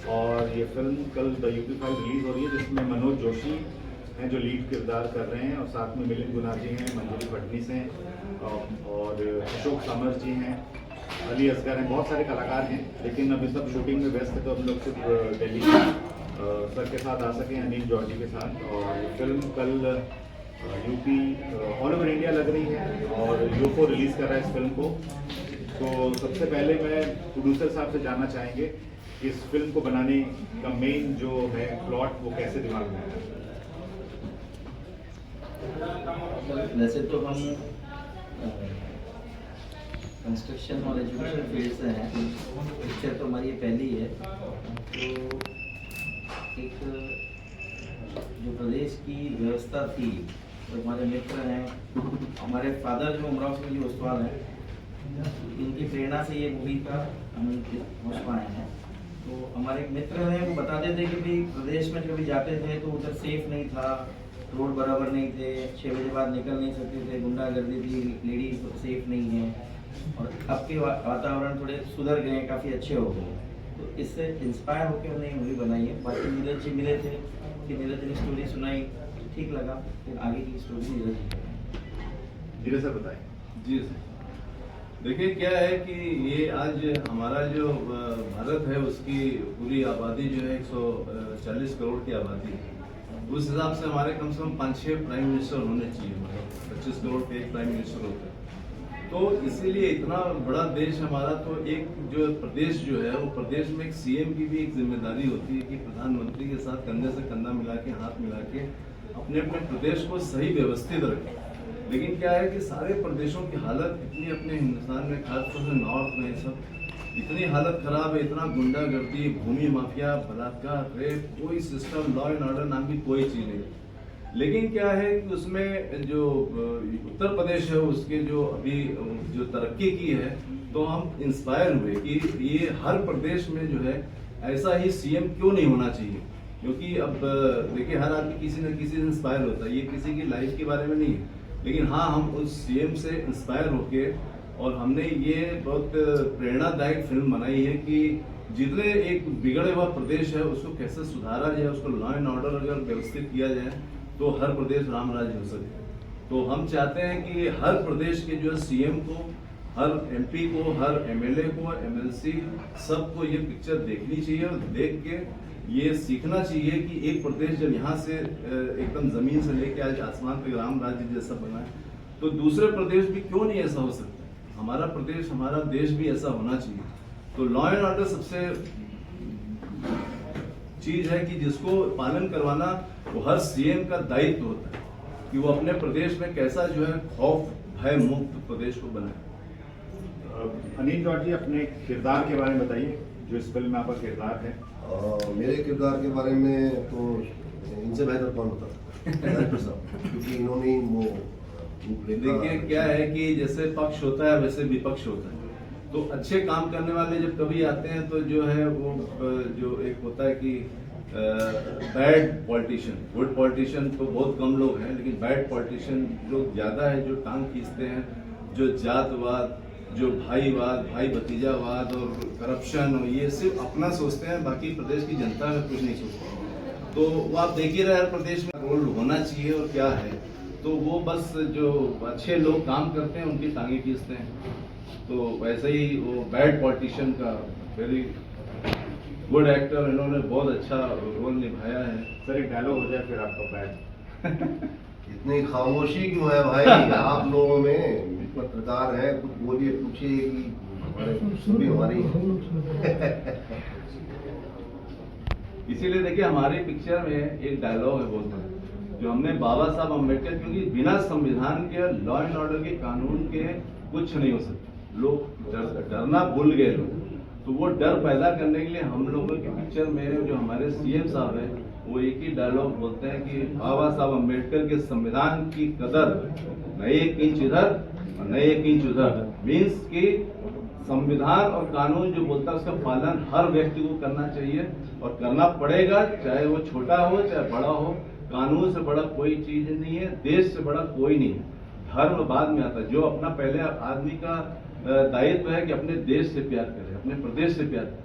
और ये फिल्म कल द यूपी फाइल रिलीज़ हो रही है, जिसमें मनोज जोशी हैं जो लीड किरदार कर रहे हैं, और साथ में मिलिंद गुनाजी हैं, मंजरी फडनीस हैं और अशोक समर जी हैं, अली असगर हैं, बहुत सारे कलाकार हैं। लेकिन अभी सब शूटिंग में व्यस्त है, तो हम लोग सिर्फ दिल्ली सर के साथ आ सके, अनिल जॉर्जी के साथ। और फिल्म कल यूपी ऑल ओवर इंडिया लग रही है और यूफो रिलीज़ कर रहा है इस फिल्म को। तो सबसे पहले मैं प्रोड्यूसर साहब से जानना चाहेंगे कि इस फिल्म को बनाने का मेन जो है प्लॉट, वो कैसे दिमाग में आया? वैसे तो हम कंस्ट्रक्शन और एजुकेशन फील्ड से हैं, पिक्चर तो हमारी पहली है। तो एक जो प्रदेश की व्यवस्था थी, तो हमारे मित्र हैं, हमारे फादर जो उमराव सिंह जी ओसवाल हैं, इनकी प्रेरणा से ये मूवी का हम पहुँच पाए हैं। तो हमारे एक मित्र हैं, वो बताते थे कि भाई प्रदेश में कभी जाते थे तो उधर सेफ नहीं था, रोड बराबर नहीं थे, 6 बजे बाद निकल नहीं सकते थे, गुंडागर्दी थी, लेडीज सेफ नहीं है। और अब के वातावरण थोड़े सुधर गए, काफ़ी अच्छे हो गए। तो इससे इंस्पायर होकर हमने ये मूवी बनाई है। बाकी नीरज जी मिले थे कि नीरज जी ने स्टोरी सुनाई, ठीक लगा, फिर आगे की स्टोरी नीरज जी। धीरे सर बताएं। जी सर, देखिए क्या है कि ये आज हमारा जो भारत है, उसकी पूरी आबादी जो है 140 करोड़ की आबादी है। उस हिसाब से हमारे कम से कम 5-6 प्राइम मिनिस्टर होने चाहिए, मतलब 25 करोड़ के एक प्राइम मिनिस्टर होते हैं। तो इसीलिए इतना बड़ा देश हमारा, तो एक जो प्रदेश जो है, वो प्रदेश में एक सीएम की भी एक जिम्मेदारी होती है कि प्रधानमंत्री के साथ कंधे से कंधा मिला के, हाथ मिला के अपने अपने प्रदेश को सही व्यवस्थित रखें। लेकिन क्या है कि सारे प्रदेशों की हालत इतनी, अपने हिंदुस्तान में खासतौर से नॉर्थ में सब इतनी हालत खराब है, इतना गुंडागर्दी, भूमि माफिया, बलात्कार, रेप, कोई सिस्टम, लॉ एंड ऑर्डर नाम की कोई चीज़ नहीं। लेकिन क्या है कि उसमें जो उत्तर प्रदेश है, उसके जो अभी जो तरक्की की है, तो हम इंस्पायर हुए कि ये हर प्रदेश में जो है ऐसा ही सीएम क्यों नहीं होना चाहिए। क्योंकि अब देखिए, हर आदमी किसी न किसी से इंस्पायर होता है, ये किसी की लाइफ के बारे में नहीं है। लेकिन हाँ, हम उस सीएम से इंस्पायर होके, और हमने ये बहुत प्रेरणादायक फिल्म बनाई है कि जितने एक बिगड़े हुआ प्रदेश है उसको कैसे सुधारा जाए, उसको लॉ एंड ऑर्डर अगर व्यवस्थित किया जाए तो हर प्रदेश राम राज्य हो सके। तो हम चाहते हैं कि हर प्रदेश के जो है सीएम को, हर एमपी को, हर एमएलए को, एमएलसी, सबको ये पिक्चर देखनी चाहिए और देख के ये सीखना चाहिए कि एक प्रदेश जब यहाँ से एकदम जमीन से लेके आज आसमान तक राम राज्य जैसा बना है, तो दूसरे प्रदेश भी क्यों नहीं ऐसा हो सकता। हमारा प्रदेश, हमारा देश भी ऐसा होना चाहिए। तो लॉ एंड ऑर्डर सबसे चीज है कि जिसको पालन करवाना वो हर सीएम का दायित्व होता है कि वो अपने प्रदेश में कैसा जो है खौफ भय मुक्त प्रदेश को बनाए। अनिल जॉर्जी, अपने किरदार के बारे में बताइए, जो इस फिल्म में आपका किरदार है। मेरे किरदार के बारे में तो इनसे बेहतर कौन बता सकता है, डायरेक्टर साहब, क्योंकि इन्होंने वो देखिए क्या है कि जैसे पक्ष होता है वैसे विपक्ष होता है। तो अच्छे काम करने वाले जब कभी आते हैं तो जो है वो जो एक होता है कि बैड पॉलिटिशियन, गुड पॉलिटिशियन तो बहुत कम लोग हैं, लेकिन बैड पॉलिटिशियन लोग ज़्यादा है, जो टांग खींचते हैं, जो जातवाद, जो भाईवाद, भाई भतीजावाद और करप्शन, और ये सिर्फ अपना सोचते हैं, बाकी प्रदेश की जनता में कुछ नहीं सोचते। तो वो आप देख ही रहे हर प्रदेश में रोल होना चाहिए और क्या है, तो वो बस जो अच्छे लोग काम करते हैं उनकी टांगे खींचते हैं। तो वैसे ही वो बैड पॉलिटिशियन का वेरी गुड एक्टर, इन्होंने बहुत अच्छा रोल निभाया है। सर, एक डायलॉग हो जाए फिर आपका बैड। इतनी खामोशी क्यों है भाई आप लोगों में, पत्रकार है, कुछ बोलिए, पूछिए कि हमारे सुबह हमारी इसीलिए देखिए हमारी पिक्चर में एक डायलॉग है बहुत बड़ा, जो हमने बाबा साहब अम्बेडकर, क्योंकि बिना संविधान के, लॉ एंड ऑर्डर के, कानून के कुछ नहीं हो सकता। लोग डरना भूल गए लोग, तो वो डर पैदा करने के लिए हम लोगों की पिक्चर में जो हमारे सीएम साहब हैं, वो एक ही डायलॉग बोलते हैं कि बाबा साहब अम्बेडकर के संविधान की कदर न एक इंच इधर और न एक इंच उधर। मीन्स कि संविधान और कानून जो बोलता है उसका पालन हर व्यक्ति को करना चाहिए और करना पड़ेगा, चाहे वो छोटा हो चाहे बड़ा हो। कानून से बड़ा कोई चीज नहीं है, देश से बड़ा कोई नहीं है। धर्म बाद में आता है। जो अपना पहले आदमी का दायित्व है कि अपने देश से प्यार करे, अपने प्रदेश से प्यार करे।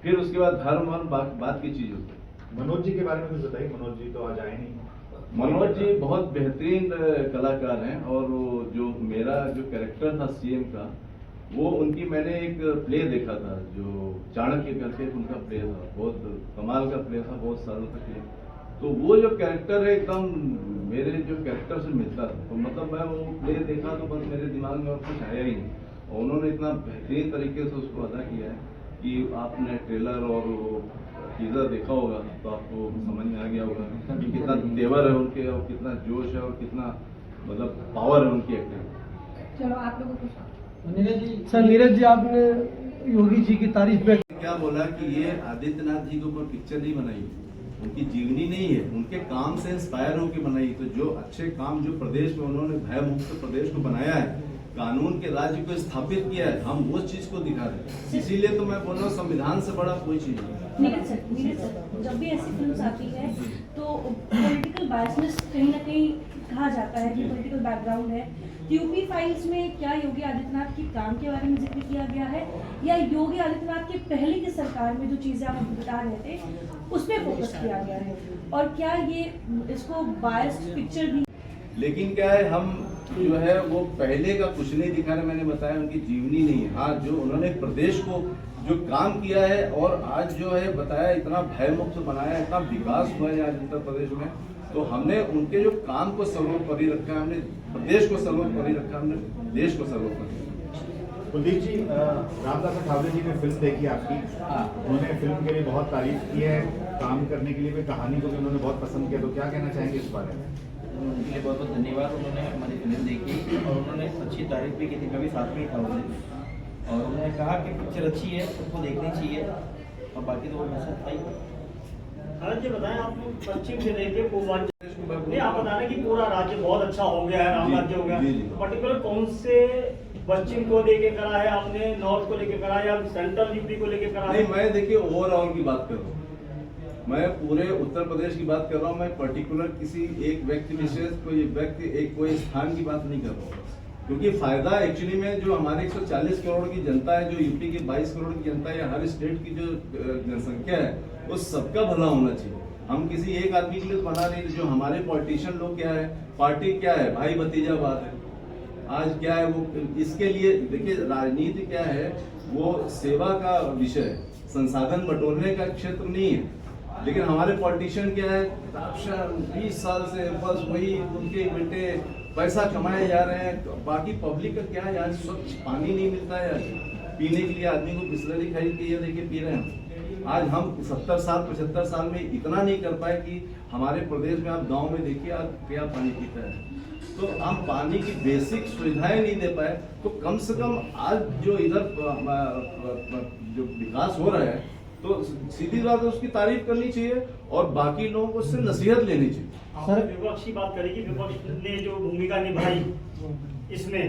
फिर उसके बाद धर्म और बात की चीज होती है। मनोज जी के बारे में कुछ बताइए। मनोज जी तो आज आए नहीं। मनोज जी बहुत बेहतरीन कलाकार हैं और वो जो मेरा जो कैरेक्टर था सीएम का, वो उनकी मैंने एक प्ले देखा था जो चाणक्य करके उनका प्ले था, बहुत कमाल का प्ले था, बहुत सालों तक ये। तो वो जो कैरेक्टर है एकदम मेरे जो कैरेक्टर से मिलता था। तो मतलब मैं वो प्ले देखा तो बस मेरे दिमाग में और कुछ आया ही नहीं, और उन्होंने इतना बेहतरीन तरीके से उसको अदा किया है कि आपने ट्रेलर और टीजर देखा होगा तो आपको समझ में आ गया होगा कि कितना तेवर है उनके और कितना जोश है और कितना मतलब पावर है उनकी एक्टिंग। चलो आप लोगों को सर नीरज जी, आपने योगी जी की तारीफ में क्या बोला कि ये आदित्यनाथ जी के ऊपर पिक्चर नहीं बनाई, उनकी जीवनी नहीं है, उनके काम से इंस्पायर होकर बनाई। तो जो अच्छे काम जो प्रदेश में उन्होंने भय मुक्त प्रदेश को बनाया है, कानून के राज्य को स्थापित किया है, हम वो चीज को दिखा रहे हैं। इसीलिए तो मैं बोल रहा हूँ संविधान से बड़ा कोई चीज नहीं। नीरज सर, जब भी ऐसी फिल्म आती है तो पॉलिटिकल बायसनेस कहीं ना कहीं कहा जाता है कि पॉलिटिकल बैकग्राउंड है। यूपी फाइल्स में क्या योगी आदित्यनाथ के काम के बारे में जिक्र किया गया है, या योगी आदित्यनाथ के पहले की सरकार में जो चीजें आप बता रहे थे उस पर फोकस किया गया है, और क्या ये इसको बायस्ड पिक्चर भी? लेकिन क्या है, हम जो है वो पहले का कुछ नहीं दिखा रहे। मैंने बताया उनकी जीवनी नहीं है। हाँ, जो उन्होंने प्रदेश को जो काम किया है और आज जो है बताया इतना भय मुक्त बनाया, इतना विकास हुआ है आज उत्तर प्रदेश में, तो हमने उनके जो काम को सर्वोपरि रखा, हमने प्रदेश को सर्वोपरि रखा, हमने देश को सर्वोपरि रखा। कुलदीप जी, रामदास अठावले जी ने फिल्म देखी आपकी। उन्होंने फिल्म के लिए बहुत तारीफ की है, काम करने के लिए भी, कहानी को भी उन्होंने बहुत पसंद किया। तो क्या कहना चाहेंगे इस बारे में? उनके लिए बहुत बहुत धन्यवाद। उन्होंने हमारी फिल्म देखी और उन्होंने अच्छी तारीफ भी की थी, मैं भी साथ में ही था उनसे, और उन्होंने कहा कि पिक्चर अच्छी है, सबको देखनी चाहिए, और बाकी तो वो मैसेज था ही। जी बताएं, आप पश्चिम से लेके पूर्वांचल, नहीं आप बता रहे हैं कि पूरा राज्य बहुत अच्छा हो गया है, राम राज्य हो गया, पर्टिकुलर कौन से पश्चिम को लेके करा है आपने, नॉर्थ को लेके करा है या सेंट्रल यूपी को लेके करा है? नहीं, मैं देखिए ओवरऑल की बात कर रहा हूँ, मैं पूरे उत्तर प्रदेश की बात कर रहा हूँ। मैं पर्टिकुलर किसी एक व्यक्ति विशेष कोई स्थान की बात नहीं कर रहा हूँ, क्योंकि फायदा एक्चुअली में जो हमारे 140 करोड़ की जनता है, जो यूपी की 22 करोड़ की जनता है, या हर स्टेट की जो जनसंख्या है, वो सबका भला होना चाहिए। हम किसी एक आदमी के लिए बना नहीं। जो हमारे पॉलिटिशियन लोग क्या है, पार्टी क्या है, भाई भतीजा बात है। आज क्या है वो, इसके लिए देखिए राजनीति क्या है, वो सेवा का विषय है, संसाधन बटोरने का क्षेत्र नहीं है। लेकिन हमारे पॉलिटिशियन क्या है, 20 साल से बस वही उनके बेटे पैसा कमाए जा रहे हैं। बाकी पब्लिक का क्या है, आज स्वच्छ पानी नहीं मिलता है, पीने के लिए आदमी को बिस्लरी खरीद के ये लेके पी रहे हैं। आज हम 70 साल 75 साल में इतना नहीं कर पाए कि हमारे प्रदेश में आप गांव में देखिए आप क्या पानी पीता है, तो हम पानी की बेसिक सुविधाएं नहीं दे पाए। तो कम से कम आज जो इधर जो विकास हो रहा है, तो सीधी बात है उसकी तारीफ करनी चाहिए और बाकी लोगों को उससे नसीहत लेनी चाहिए। आपने विपक्ष की बात करी कि विपक्ष ने जो भूमिका निभाई इसमें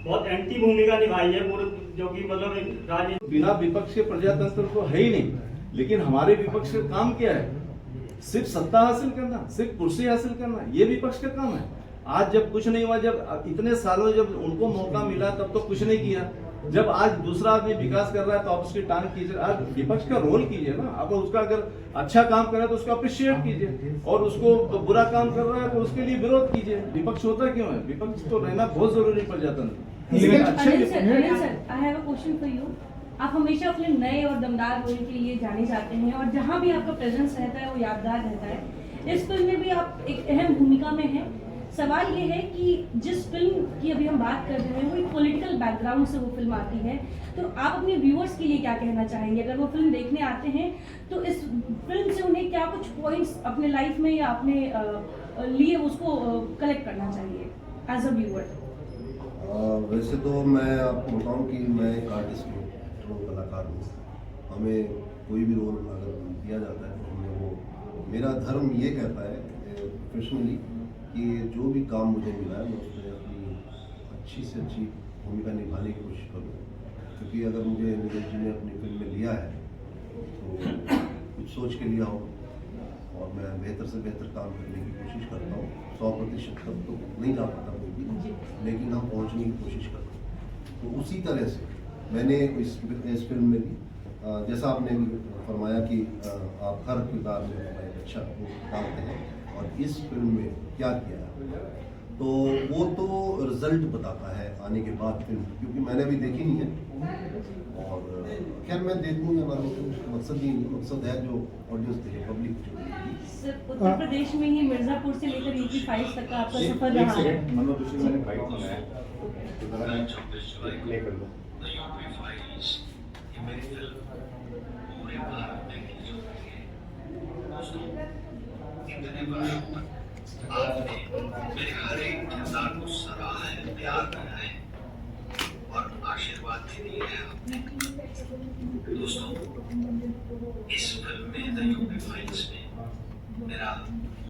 बहुत एंटी भूमिका निभाई है पूरे, जो कि मतलब राजनीति बिना विपक्ष के प्रजातंत्र तो है ही नहीं। लेकिन हमारे विपक्ष का काम क्या है, सिर्फ सत्ता हासिल करना, सिर्फ कुर्सी हासिल करना, ये विपक्ष का काम है। आज जब कुछ नहीं हुआ, जब इतने सालों जब उनको मौका मिला तब तो कुछ नहीं किया। जब आज दूसरा आदमी विकास कर रहा है तो आप उसकी टांग कीजिए। आज विपक्ष का रोल कीजिए ना, आप उसका अगर अच्छा काम कर रहा है तो उसको अप्रिशिएट कीजिए, और उसको तो बुरा काम कर रहा है तो उसके लिए विरोध कीजिए। विपक्ष होता क्यों है? विपक्ष तो रहना बहुत जरूरी प्रजातंत्र। Anil sir, I have a question for you. आप हमेशा अपने नए और दमदार रोल के लिए जाने जाते हैं, और जहाँ भी आपका प्रेजेंस रहता है वो यादगार रहता है। इस फिल्म में भी आप एक अहम भूमिका में हैं। सवाल ये है कि जिस फिल्म की अभी हम बात कर रहे हैं वो एक पॉलिटिकल बैकग्राउंड से वो फिल्म आती है, तो आप अपने व्यूअर्स के लिए क्या कहना चाहेंगे? अगर वो फिल्म देखने आते हैं तो इस फिल्म से उन्हें क्या कुछ पॉइंट्स अपने लाइफ में या अपने लिए उसको कलेक्ट करना चाहिए एज अ व्यूअर? वैसे तो मैं आपको बताऊं कि मैं एक आर्टिस्ट हूँ, कलाकार हूँ। हमें कोई भी रोल अगर दिया जाता है तो हमें वो, मेरा धर्म ये कहता है प्रोफेशनली कि जो भी काम मुझे मिला है मैं उसमें अपनी अच्छी से अच्छी भूमिका निभाने की कोशिश करूँ। क्योंकि अगर मुझे नीरज जी ने अपनी फिल्म में लिया है तो कुछ सोच के लिया हो, और मैं बेहतर से बेहतर काम करने की कोशिश करता हूँ। 100% तक तो नहीं जा पाता कोई भी, लेकिन हम पहुँचने की कोशिश करते हैं। तो उसी तरह से मैंने इस फिल्म में भी जैसा आपने फरमाया कि आप हर किरदार में एक अच्छा डालते हैं और इस फिल्म में क्या किया है, तो वो तो रिजल्ट बताता है आने के बाद फिल्म, क्योंकि मैंने अभी देखी नहीं है। और खैर मैं देखूँ या ना देखूँ उसका मकसद ही नहीं, मकसद है जो ऑडियंस देखे, पब्लिक जो देखेगी। सर उत्तर प्रदेश में ही मिर्जापुर से लेकर यूपी 5 तक का आपका सफर एक रहा है। सेकंड, मनोज जोशी मैंने फाइट मंगाया तो जरा मैं प्ले कर लूँ। मेरे हर एक किरदार को सराहा है, प्यार किया है और आशीर्वाद भी दिए हैं आपने। दोस्तों, इस फिल्म में द यूपी फाइल्स में मेरा